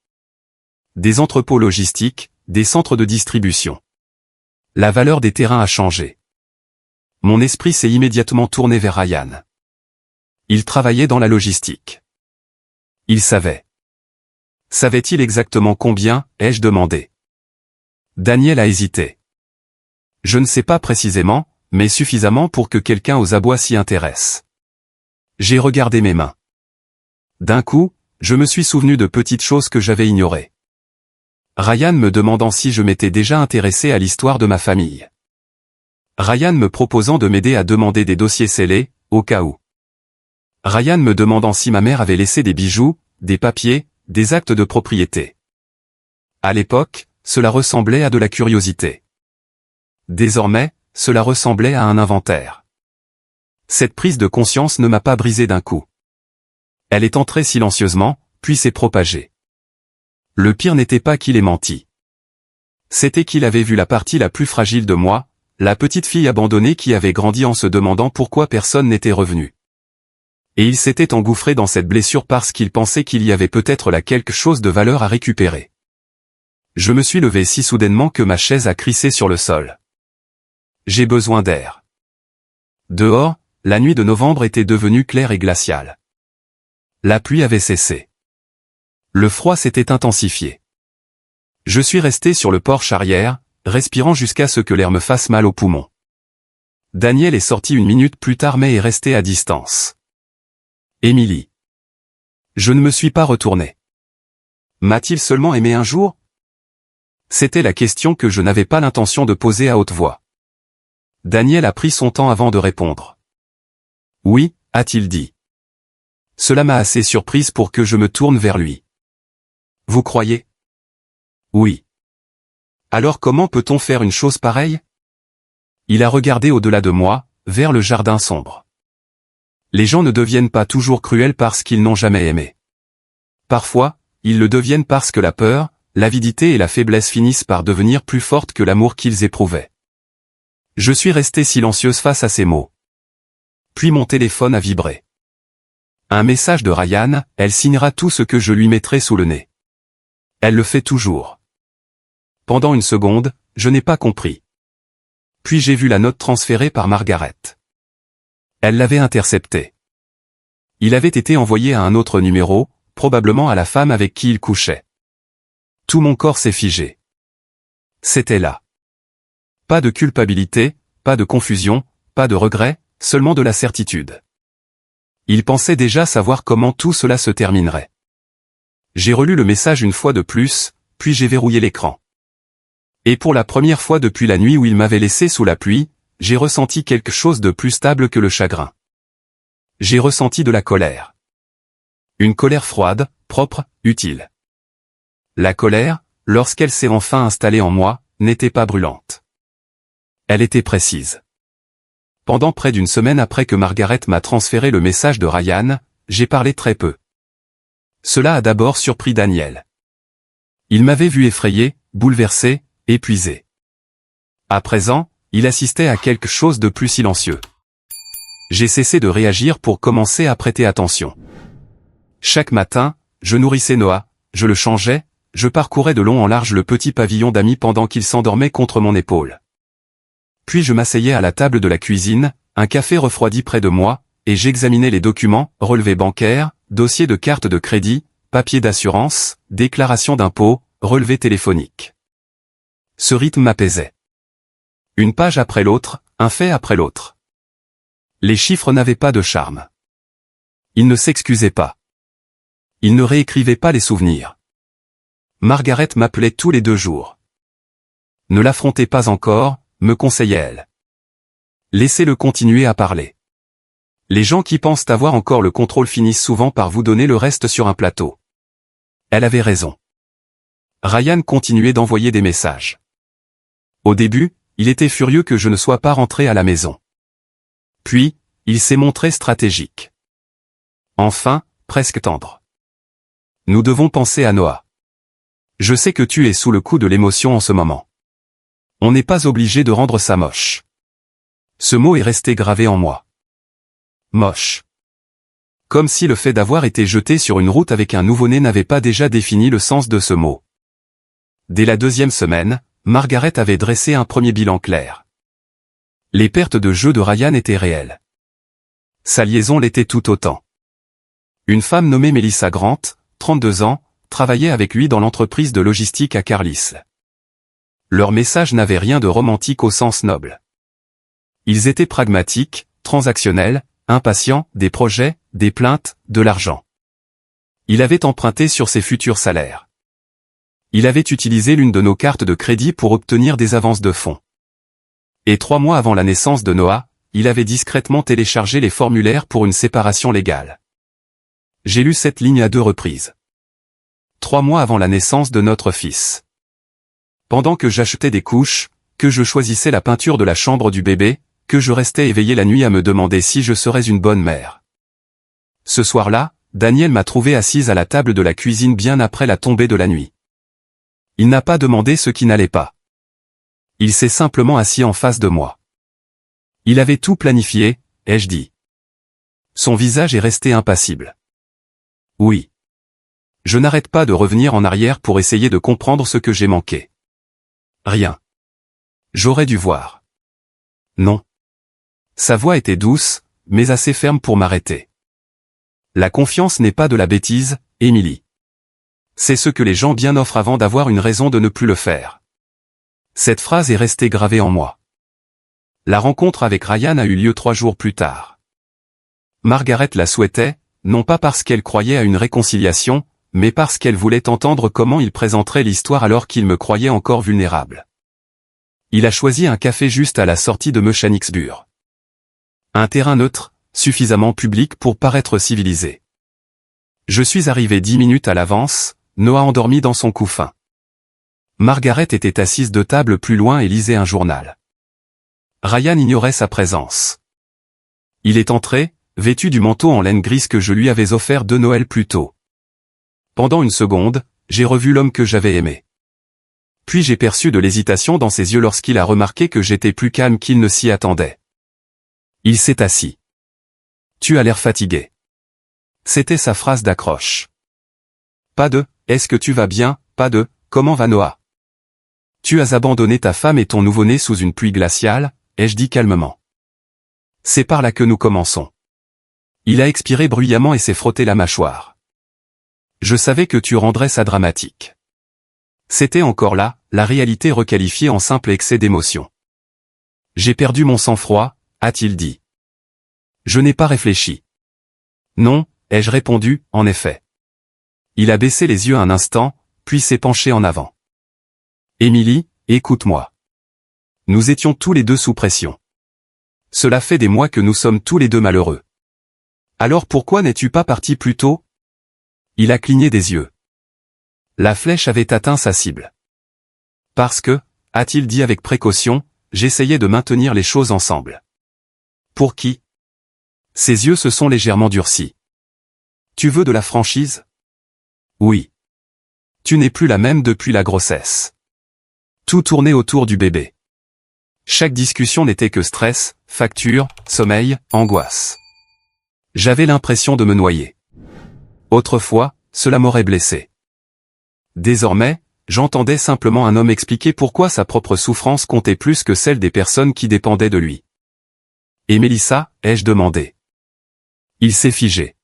Des entrepôts logistiques, des centres de distribution. La valeur des terrains a changé. Mon esprit s'est immédiatement tourné vers Ryan. Il travaillait dans la logistique. Il savait. Savait-il exactement combien, ai-je demandé. Daniel a hésité. Je ne sais pas précisément, mais suffisamment pour que quelqu'un aux abois s'y intéresse. J'ai regardé mes mains. D'un coup, je me suis souvenu de petites choses que j'avais ignorées. Ryan me demandant si je m'étais déjà intéressé à l'histoire de ma famille. Ryan me proposant de m'aider à demander des dossiers scellés, au cas où. Ryan me demandant si ma mère avait laissé des bijoux, des papiers, des actes de propriété. À l'époque, cela ressemblait à de la curiosité. Désormais, cela ressemblait à un inventaire. Cette prise de conscience ne m'a pas brisé d'un coup. Elle est entrée silencieusement, puis s'est propagée. Le pire n'était pas qu'il ait menti. C'était qu'il avait vu la partie la plus fragile de moi, la petite fille abandonnée qui avait grandi en se demandant pourquoi personne n'était revenu. Et il s'était engouffré dans cette blessure parce qu'il pensait qu'il y avait peut-être là quelque chose de valeur à récupérer. Je me suis levé si soudainement que ma chaise a crissé sur le sol. J'ai besoin d'air. Dehors, la nuit de novembre était devenue claire et glaciale. La pluie avait cessé. Le froid s'était intensifié. Je suis resté sur le porche arrière, respirant jusqu'à ce que l'air me fasse mal aux poumons. Daniel est sorti une minute plus tard mais est resté à distance. Émilie. Je ne me suis pas retourné. M'a-t-il seulement aimé un jour? C'était la question que je n'avais pas l'intention de poser à haute voix. Daniel a pris son temps avant de répondre. Oui, a-t-il dit. Cela m'a assez surprise pour que je me tourne vers lui. Vous croyez? Oui. Alors comment peut-on faire une chose pareille? Il a regardé au-delà de moi, vers le jardin sombre. Les gens ne deviennent pas toujours cruels parce qu'ils n'ont jamais aimé. Parfois, ils le deviennent parce que la peur, l'avidité et la faiblesse finissent par devenir plus fortes que l'amour qu'ils éprouvaient. Je suis resté silencieuse face à ces mots. Puis mon téléphone a vibré. Un message de Ryan, elle signera tout ce que je lui mettrai sous le nez. Elle le fait toujours. Pendant une seconde, je n'ai pas compris. Puis j'ai vu la note transférée par Margaret. Elle l'avait intercepté. Il avait été envoyé à un autre numéro, probablement à la femme avec qui il couchait. Tout mon corps s'est figé. C'était là. Pas de culpabilité, pas de confusion, pas de regret, seulement de la certitude. Il pensait déjà savoir comment tout cela se terminerait. J'ai relu le message une fois de plus, puis j'ai verrouillé l'écran. Et pour la première fois depuis la nuit où il m'avait laissé sous la pluie, j'ai ressenti quelque chose de plus stable que le chagrin. J'ai ressenti de la colère. Une colère froide, propre, utile. La colère, lorsqu'elle s'est enfin installée en moi, n'était pas brûlante. Elle était précise. Pendant près d'une semaine après que Margaret m'a transféré le message de Ryan, j'ai parlé très peu. Cela a d'abord surpris Daniel. Il m'avait vu effrayé, bouleversé, épuisé. À présent, il assistait à quelque chose de plus silencieux. J'ai cessé de réagir pour commencer à prêter attention. Chaque matin, je nourrissais Noah, je le changeais, je parcourais de long en large le petit pavillon d'amis pendant qu'il s'endormait contre mon épaule. Puis je m'asseyais à la table de la cuisine, un café refroidi près de moi, et j'examinais les documents, relevés bancaires, dossiers de cartes de crédit, papiers d'assurance, déclarations d'impôts, relevés téléphoniques. Ce rythme m'apaisait. Une page après l'autre, un fait après l'autre. Les chiffres n'avaient pas de charme. Ils ne s'excusaient pas. Ils ne réécrivaient pas les souvenirs. Margaret m'appelait tous les 2 jours. Ne l'affrontez pas encore, me conseillait-elle. Laissez-le continuer à parler. Les gens qui pensent avoir encore le contrôle finissent souvent par vous donner le reste sur un plateau. Elle avait raison. Ryan continuait d'envoyer des messages. Au début, il était furieux que je ne sois pas rentré à la maison. Puis, il s'est montré stratégique. Enfin, presque tendre. Nous devons penser à Noah. Je sais que tu es sous le coup de l'émotion en ce moment. On n'est pas obligé de rendre ça moche. Ce mot est resté gravé en moi. Moche. Comme si le fait d'avoir été jeté sur une route avec un nouveau-né n'avait pas déjà défini le sens de ce mot. Dès la 2e semaine, Margaret avait dressé un premier bilan clair. Les pertes de jeu de Ryan étaient réelles. Sa liaison l'était tout autant. Une femme nommée Melissa Grant, 32 ans, travaillait avec lui dans l'entreprise de logistique à Carlisle. Leur message n'avait rien de romantique au sens noble. Ils étaient pragmatiques, transactionnels, impatients, des projets, des plaintes, de l'argent. Il avait emprunté sur ses futurs salaires. Il avait utilisé l'une de nos cartes de crédit pour obtenir des avances de fonds. Et 3 mois avant la naissance de Noah, il avait discrètement téléchargé les formulaires pour une séparation légale. J'ai lu cette ligne à 2 reprises. 3 mois avant la naissance de notre fils. Pendant que j'achetais des couches, que je choisissais la peinture de la chambre du bébé, que je restais éveillé la nuit à me demander si je serais une bonne mère. Ce soir-là, Daniel m'a trouvé assise à la table de la cuisine bien après la tombée de la nuit. Il n'a pas demandé ce qui n'allait pas. Il s'est simplement assis en face de moi. Il avait tout planifié, ai-je dit. Son visage est resté impassible. Oui. Je n'arrête pas de revenir en arrière pour essayer de comprendre ce que j'ai manqué. Rien. J'aurais dû voir. Non. Sa voix était douce, mais assez ferme pour m'arrêter. La confiance n'est pas de la bêtise, Émilie. C'est ce que les gens bien offrent avant d'avoir une raison de ne plus le faire. Cette phrase est restée gravée en moi. La rencontre avec Ryan a eu lieu 3 jours plus tard. Margaret la souhaitait, non pas parce qu'elle croyait à une réconciliation, mais parce qu'elle voulait entendre comment il présenterait l'histoire alors qu'il me croyait encore vulnérable. Il a choisi un café juste à la sortie de Mechanicsburg. Un terrain neutre, suffisamment public pour paraître civilisé. Je suis arrivé 10 minutes à l'avance, Noah endormi dans son couffin. Margaret était assise 2 tables plus loin et lisait un journal. Ryan ignorait sa présence. Il est entré, vêtu du manteau en laine grise que je lui avais offert de Noël plus tôt. Pendant une seconde, j'ai revu l'homme que j'avais aimé. Puis j'ai perçu de l'hésitation dans ses yeux lorsqu'il a remarqué que j'étais plus calme qu'il ne s'y attendait. Il s'est assis. « Tu as l'air fatigué. » C'était sa phrase d'accroche. Pas de « est-ce que tu vas bien ?» Pas de « comment va Noah ?» Tu as abandonné ta femme et ton nouveau-né sous une pluie glaciale, ai-je dit calmement. C'est par là que nous commençons. Il a expiré bruyamment et s'est frotté la mâchoire. Je savais que tu rendrais ça dramatique. C'était encore là, la réalité requalifiée en simple excès d'émotion. J'ai perdu mon sang-froid, a-t-il dit. Je n'ai pas réfléchi. Non, ai-je répondu, en effet. Il a baissé les yeux un instant, puis s'est penché en avant. Émilie, écoute-moi. Nous étions tous les 2 sous pression. Cela fait des mois que nous sommes tous les 2 malheureux. Alors pourquoi n'es-tu pas parti plus tôt? Il a cligné des yeux. La flèche avait atteint sa cible. Parce que, a-t-il dit avec précaution, j'essayais de maintenir les choses ensemble. Pour qui? Ses yeux se sont légèrement durcis. Tu veux de la franchise? Oui. Tu n'es plus la même depuis la grossesse. Tout tournait autour du bébé. Chaque discussion n'était que stress, facture, sommeil, angoisse. J'avais l'impression de me noyer. Autrefois, cela m'aurait blessé. Désormais, j'entendais simplement un homme expliquer pourquoi sa propre souffrance comptait plus que celle des personnes qui dépendaient de lui. « Et Mélissa ?» ai-je demandé. Il s'est figé.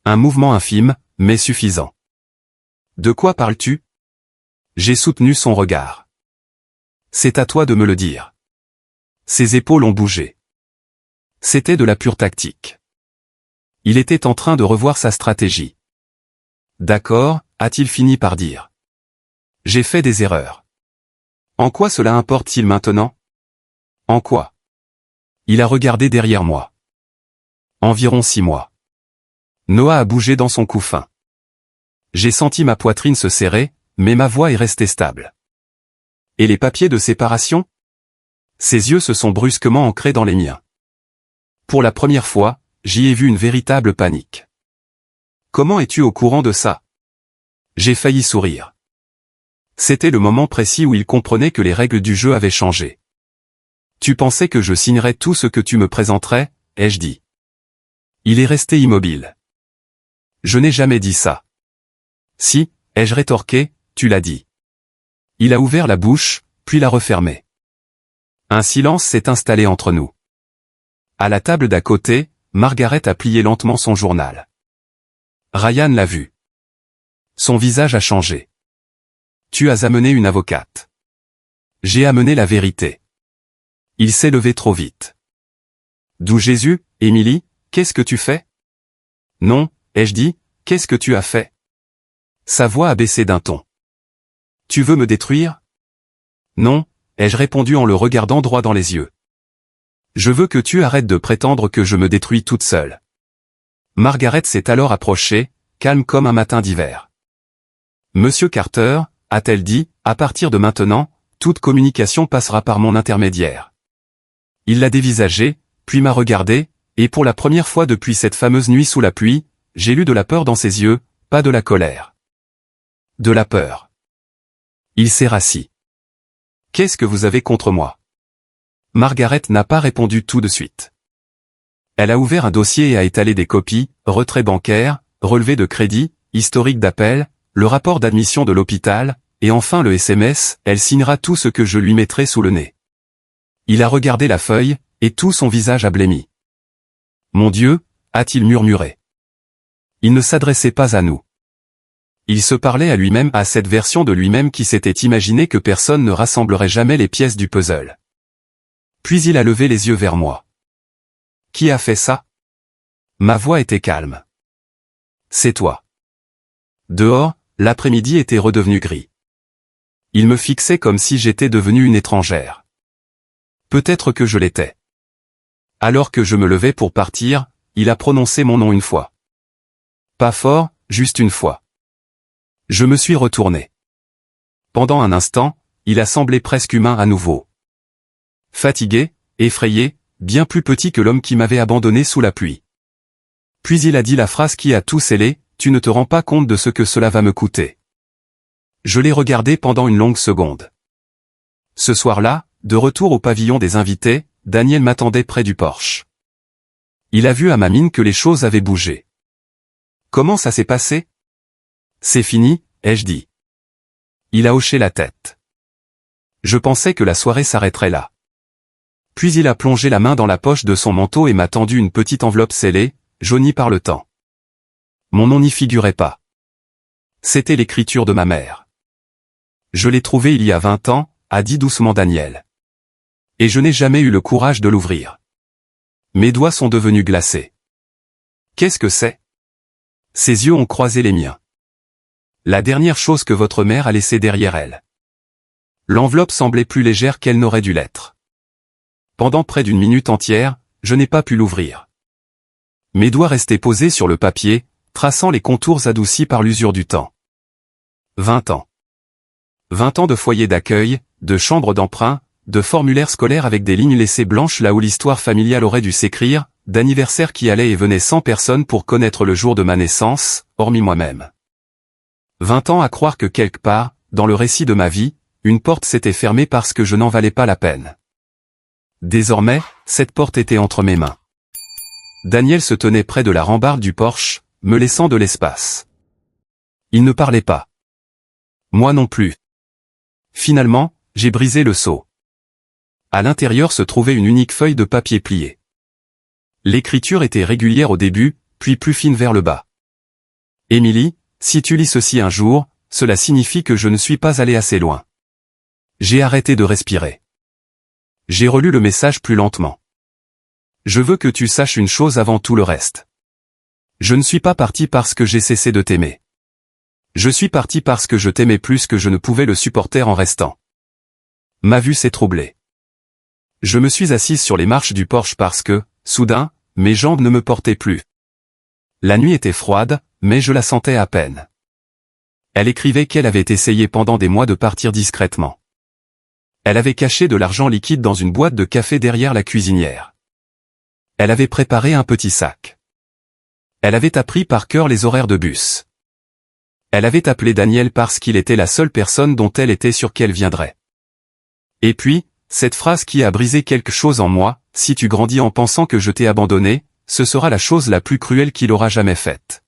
Un mouvement infime, mais suffisant. « De quoi parles-tu » J'ai soutenu son regard. « C'est à toi de me le dire. » Ses épaules ont bougé. C'était de la pure tactique. Il était en train de revoir sa stratégie. « D'accord » a-t-il fini par dire. « J'ai fait des erreurs. En quoi cela importe-t-il maintenant ? En quoi ? Il a regardé derrière moi. Environ 6 mois. Noah a bougé dans son couffin. J'ai senti ma poitrine se serrer, mais ma voix est restée stable. Et les papiers de séparation ? Ses yeux se sont brusquement ancrés dans les miens. Pour la première fois, j'y ai vu une véritable panique. Comment es-tu au courant de ça ? J'ai failli sourire. C'était le moment précis où il comprenait que les règles du jeu avaient changé. Tu pensais que je signerais tout ce que tu me présenterais, ai-je dit. Il est resté immobile. Je n'ai jamais dit ça. Si, ai-je rétorqué, tu l'as dit. Il a ouvert la bouche, puis l'a refermée. Un silence s'est installé entre nous. À la table d'à côté, Margaret a plié lentement son journal. Ryan l'a vu. Son visage a changé. Tu as amené une avocate. J'ai amené la vérité. Il s'est levé trop vite. D'où Jésus, Émilie, qu'est-ce que tu fais ? Non, ai-je dit, qu'est-ce que tu as fait ? Sa voix a baissé d'un ton. Tu veux me détruire ? Non, ai-je répondu en le regardant droit dans les yeux. Je veux que tu arrêtes de prétendre que je me détruis toute seule. Margaret s'est alors approchée, calme comme un matin d'hiver. Monsieur Carter, a-t-elle dit, à partir de maintenant, toute communication passera par mon intermédiaire. Il l'a dévisagé, puis m'a regardé, et pour la première fois depuis cette fameuse nuit sous la pluie, j'ai lu de la peur dans ses yeux, pas de la colère. De la peur. Il s'est rassis. Qu'est-ce que vous avez contre moi ? Margaret n'a pas répondu tout de suite. Elle a ouvert un dossier et a étalé des copies, retraits bancaires, relevés de crédit, historique d'appel, le rapport d'admission de l'hôpital, et enfin le SMS, elle signera tout ce que je lui mettrai sous le nez. Il a regardé la feuille, et tout son visage a blêmi. Mon Dieu, a-t-il murmuré. Il ne s'adressait pas à nous. Il se parlait à lui-même, à cette version de lui-même qui s'était imaginé que personne ne rassemblerait jamais les pièces du puzzle. Puis il a levé les yeux vers moi. Qui a fait ça ? Ma voix était calme. C'est toi. Dehors, l'après-midi était redevenu gris. Il me fixait comme si j'étais devenue une étrangère. Peut-être que je l'étais. Alors que je me levais pour partir, il a prononcé mon nom une fois. Pas fort, juste une fois. Je me suis retourné. Pendant un instant, il a semblé presque humain à nouveau. Fatigué, effrayé, bien plus petit que l'homme qui m'avait abandonné sous la pluie. Puis il a dit la phrase qui a tout scellé, « Tu ne te rends pas compte de ce que cela va me coûter. » Je l'ai regardé pendant une longue seconde. Ce soir-là, de retour au pavillon des invités, Daniel m'attendait près du porche. Il a vu à ma mine que les choses avaient bougé. « Comment ça s'est passé ? » « C'est fini, ai-je dit. » Il a hoché la tête. Je pensais que la soirée s'arrêterait là. Puis il a plongé la main dans la poche de son manteau et m'a tendu une petite enveloppe scellée, jaunie par le temps. Mon nom n'y figurait pas. C'était l'écriture de ma mère. Je l'ai trouvée il y a 20 ans, a dit doucement Daniel. Et je n'ai jamais eu le courage de l'ouvrir. Mes doigts sont devenus glacés. Qu'est-ce que c'est ? Ses yeux ont croisé les miens. La dernière chose que votre mère a laissée derrière elle. L'enveloppe semblait plus légère qu'elle n'aurait dû l'être. Pendant près d'une minute entière, je n'ai pas pu l'ouvrir. Mes doigts restaient posés sur le papier, traçant les contours adoucis par l'usure du temps. 20 ans. 20 ans de foyer d'accueil, de chambre d'emprunt, de formulaires scolaires avec des lignes laissées blanches là où l'histoire familiale aurait dû s'écrire, d'anniversaires qui allaient et venaient sans personne pour connaître le jour de ma naissance, hormis moi-même. 20 ans à croire que quelque part, dans le récit de ma vie, une porte s'était fermée parce que je n'en valais pas la peine. Désormais, cette porte était entre mes mains. Daniel se tenait près de la rambarde du porche, me laissant de l'espace. Il ne parlait pas. Moi non plus. Finalement, j'ai brisé le seau. À l'intérieur se trouvait une unique feuille de papier pliée. L'écriture était régulière au début, puis plus fine vers le bas. Émilie, si tu lis ceci un jour, cela signifie que je ne suis pas allé assez loin. J'ai arrêté de respirer. J'ai relu le message plus lentement. Je veux que tu saches une chose avant tout le reste. Je ne suis pas parti parce que j'ai cessé de t'aimer. Je suis parti parce que je t'aimais plus que je ne pouvais le supporter en restant. Ma vue s'est troublée. Je me suis assise sur les marches du porche parce que, soudain, mes jambes ne me portaient plus. La nuit était froide, mais je la sentais à peine. Elle écrivait qu'elle avait essayé pendant des mois de partir discrètement. Elle avait caché de l'argent liquide dans une boîte de café derrière la cuisinière. Elle avait préparé un petit sac. Elle avait appris par cœur les horaires de bus. Elle avait appelé Daniel parce qu'il était la seule personne dont elle était sûre qu'elle viendrait. Et puis, cette phrase qui a brisé quelque chose en moi, si tu grandis en pensant que je t'ai abandonné, ce sera la chose la plus cruelle qu'il aura jamais faite.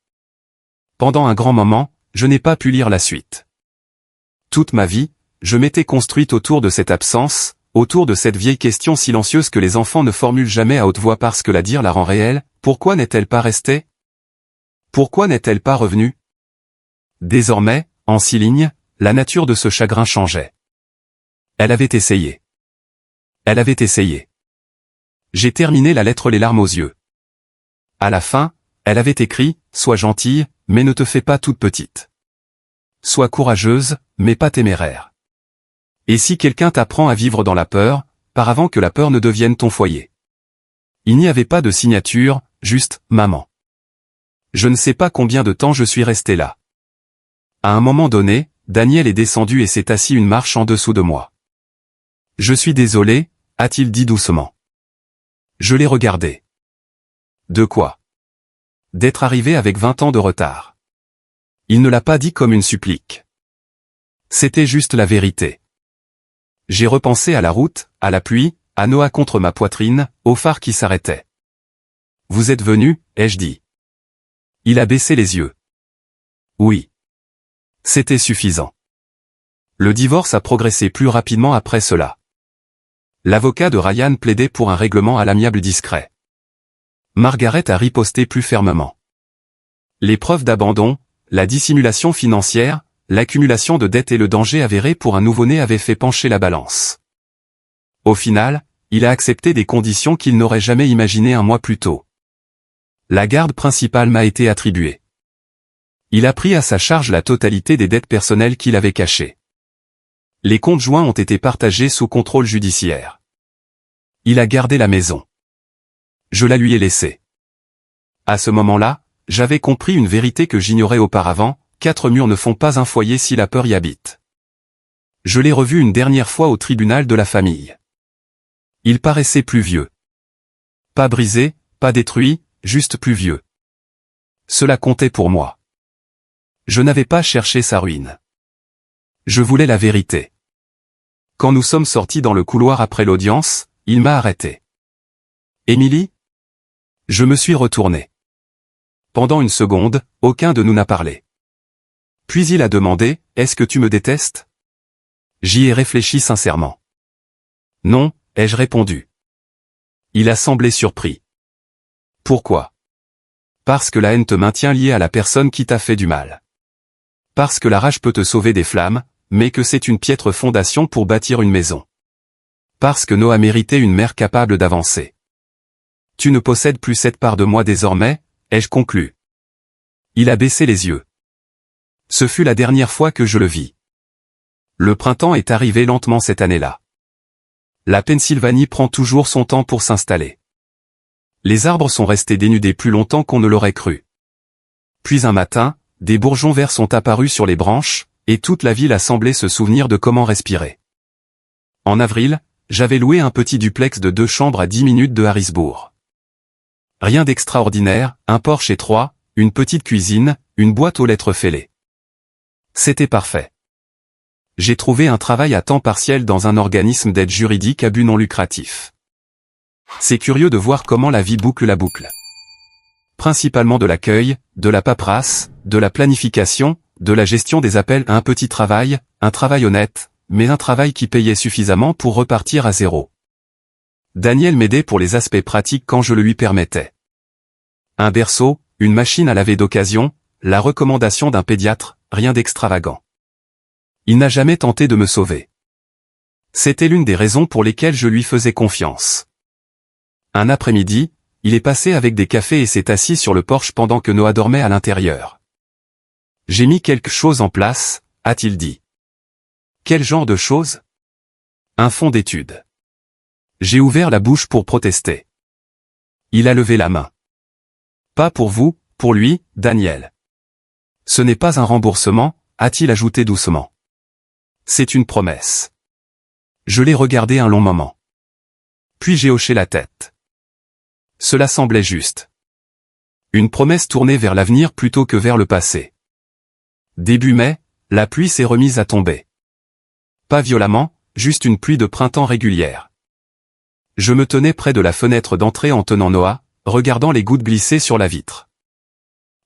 Pendant un grand moment, je n'ai pas pu lire la suite. Toute ma vie, je m'étais construite autour de cette absence, autour de cette vieille question silencieuse que les enfants ne formulent jamais à haute voix parce que la dire la rend réelle. Pourquoi n'est-elle pas restée? Pourquoi n'est-elle pas revenue? Désormais, en 6 lignes, la nature de ce chagrin changeait. Elle avait essayé. Elle avait essayé. J'ai terminé la lettre les larmes aux yeux. À la fin, elle avait écrit « Sois gentille, mais ne te fais pas toute petite. Sois courageuse, mais pas téméraire. Et si quelqu'un t'apprend à vivre dans la peur, par avant que la peur ne devienne ton foyer. » Il n'y avait pas de signature, juste « Maman ». Je ne sais pas combien de temps je suis resté là. À un moment donné, Daniel est descendu et s'est assis une marche en dessous de moi. « Je suis désolé », a-t-il dit doucement. Je l'ai regardé. De quoi? D'être arrivé avec 20 ans de retard. Il ne l'a pas dit comme une supplique. C'était juste la vérité. J'ai repensé à la route, à la pluie, à Noah contre ma poitrine, au phare qui s'arrêtait. « Vous êtes venu ?» ai-je dit. Il a baissé les yeux. Oui. C'était suffisant. Le divorce a progressé plus rapidement après cela. L'avocat de Ryan plaidait pour un règlement à l'amiable discret. Margaret a riposté plus fermement. Les preuves d'abandon, la dissimulation financière, l'accumulation de dettes et le danger avéré pour un nouveau-né avaient fait pencher la balance. Au final, il a accepté des conditions qu'il n'aurait jamais imaginées un mois plus tôt. La garde principale m'a été attribuée. Il a pris à sa charge la totalité des dettes personnelles qu'il avait cachées. Les comptes joints ont été partagés sous contrôle judiciaire. Il a gardé la maison. Je la lui ai laissée. À ce moment-là, j'avais compris une vérité que j'ignorais auparavant, 4 murs ne font pas un foyer si la peur y habite. Je l'ai revu une dernière fois au tribunal de la famille. Il paraissait plus vieux. Pas brisé, pas détruit, juste plus vieux. Cela comptait pour moi. Je n'avais pas cherché sa ruine. Je voulais la vérité. Quand nous sommes sortis dans le couloir après l'audience, il m'a arrêté. « Émilie ?» Je me suis retourné. Pendant une seconde, aucun de nous n'a parlé. Puis il a demandé, « Est-ce que tu me détestes ?» J'y ai réfléchi sincèrement. « Non », ai-je répondu. Il a semblé surpris. « Pourquoi ?» Parce que la haine te maintient lié à la personne qui t'a fait du mal. Parce que la rage peut te sauver des flammes, mais que c'est une piètre fondation pour bâtir une maison. Parce que Noah méritait une mère capable d'avancer. Tu ne possèdes plus cette part de moi désormais, ai-je conclu. Il a baissé les yeux. Ce fut la dernière fois que je le vis. Le printemps est arrivé lentement cette année-là. La Pennsylvanie prend toujours son temps pour s'installer. Les arbres sont restés dénudés plus longtemps qu'on ne l'aurait cru. Puis un matin, des bourgeons verts sont apparus sur les branches, et toute la ville a semblé se souvenir de comment respirer. En avril, j'avais loué un petit duplex de 2 chambres à 10 minutes de Harrisburg. Rien d'extraordinaire, un porche étroit, une petite cuisine, une boîte aux lettres fêlées. C'était parfait. j'ai trouvé un travail à temps partiel dans un organisme d'aide juridique à but non lucratif. C'est curieux de voir comment la vie boucle la boucle. Principalement de l'accueil, de la paperasse, de la planification, de la gestion des appels à un petit travail, un travail honnête, mais un travail qui payait suffisamment pour repartir à zéro. Daniel m'aidait pour les aspects pratiques quand je le lui permettais. Un berceau, une machine à laver d'occasion, la recommandation d'un pédiatre, rien d'extravagant. Il n'a jamais tenté de me sauver. C'était l'une des raisons pour lesquelles je lui faisais confiance. Un après-midi, il est passé avec des cafés et s'est assis sur le porche pendant que Noah dormait à l'intérieur. « J'ai mis quelque chose en place », a-t-il dit. « Quel genre de chose ? » Un fonds d'études. J'ai ouvert la bouche pour protester. Il a levé la main. « Pas pour vous, pour lui, Daniel. »« Ce n'est pas un remboursement », a-t-il ajouté doucement. « C'est une promesse. » Je l'ai regardé un long moment. Puis j'ai hoché la tête. Cela semblait juste. Une promesse tournée vers l'avenir plutôt que vers le passé. Début mai, la pluie s'est remise à tomber. Pas violemment, juste une pluie de printemps régulière. Je me tenais près de la fenêtre d'entrée en tenant Noah, regardant les gouttes glisser sur la vitre.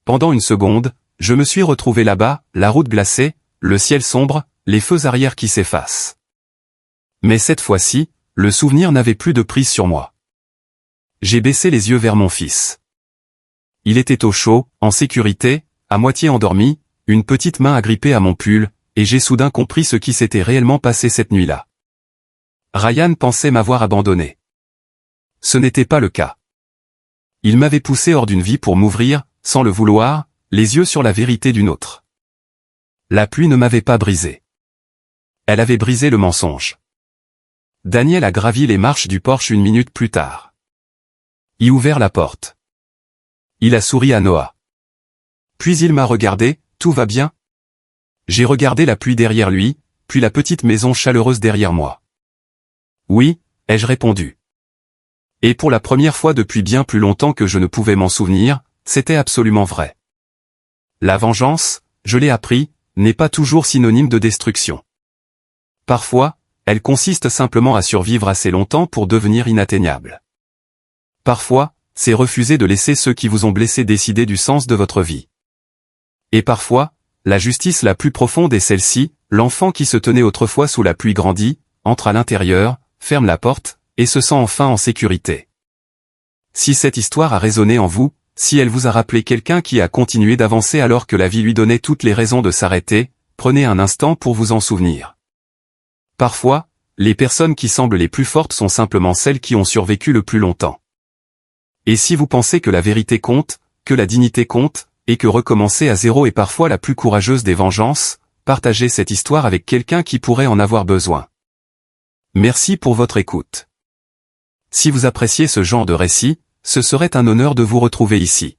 Pendant une seconde, je me suis retrouvé là-bas, la route glacée, le ciel sombre, les feux arrière qui s'effacent. Mais cette fois-ci, le souvenir n'avait plus de prise sur moi. J'ai baissé les yeux vers mon fils. Il était au chaud, en sécurité, à moitié endormi, une petite main agrippée à mon pull, et j'ai soudain compris ce qui s'était réellement passé cette nuit-là. Ryan pensait m'avoir abandonné. Ce n'était pas le cas. Il m'avait poussé hors d'une vie pour m'ouvrir, sans le vouloir, les yeux sur la vérité d'une autre. La pluie ne m'avait pas brisé. Elle avait brisé le mensonge. Daniel a gravi les marches du porche une minute plus tard. Il a ouvert la porte. Il a souri à Noah. Puis il m'a regardé, tout va bien ? J'ai regardé la pluie derrière lui, puis la petite maison chaleureuse derrière moi. Oui, ai-je répondu. Et pour la première fois depuis bien plus longtemps que je ne pouvais m'en souvenir, c'était absolument vrai. La vengeance, je l'ai appris, n'est pas toujours synonyme de destruction. Parfois, elle consiste simplement à survivre assez longtemps pour devenir inatteignable. Parfois, c'est refuser de laisser ceux qui vous ont blessé décider du sens de votre vie. Et parfois, la justice la plus profonde est celle-ci, l'enfant qui se tenait autrefois sous la pluie grandit, entre à l'intérieur, ferme la porte, et se sent enfin en sécurité. Si cette histoire a résonné en vous, si elle vous a rappelé quelqu'un qui a continué d'avancer alors que la vie lui donnait toutes les raisons de s'arrêter, prenez un instant pour vous en souvenir. Parfois, les personnes qui semblent les plus fortes sont simplement celles qui ont survécu le plus longtemps. Et si vous pensez que la vérité compte, que la dignité compte, et que recommencer à zéro est parfois la plus courageuse des vengeances, partagez cette histoire avec quelqu'un qui pourrait en avoir besoin. Merci pour votre écoute. Si vous appréciez ce genre de récit, ce serait un honneur de vous retrouver ici.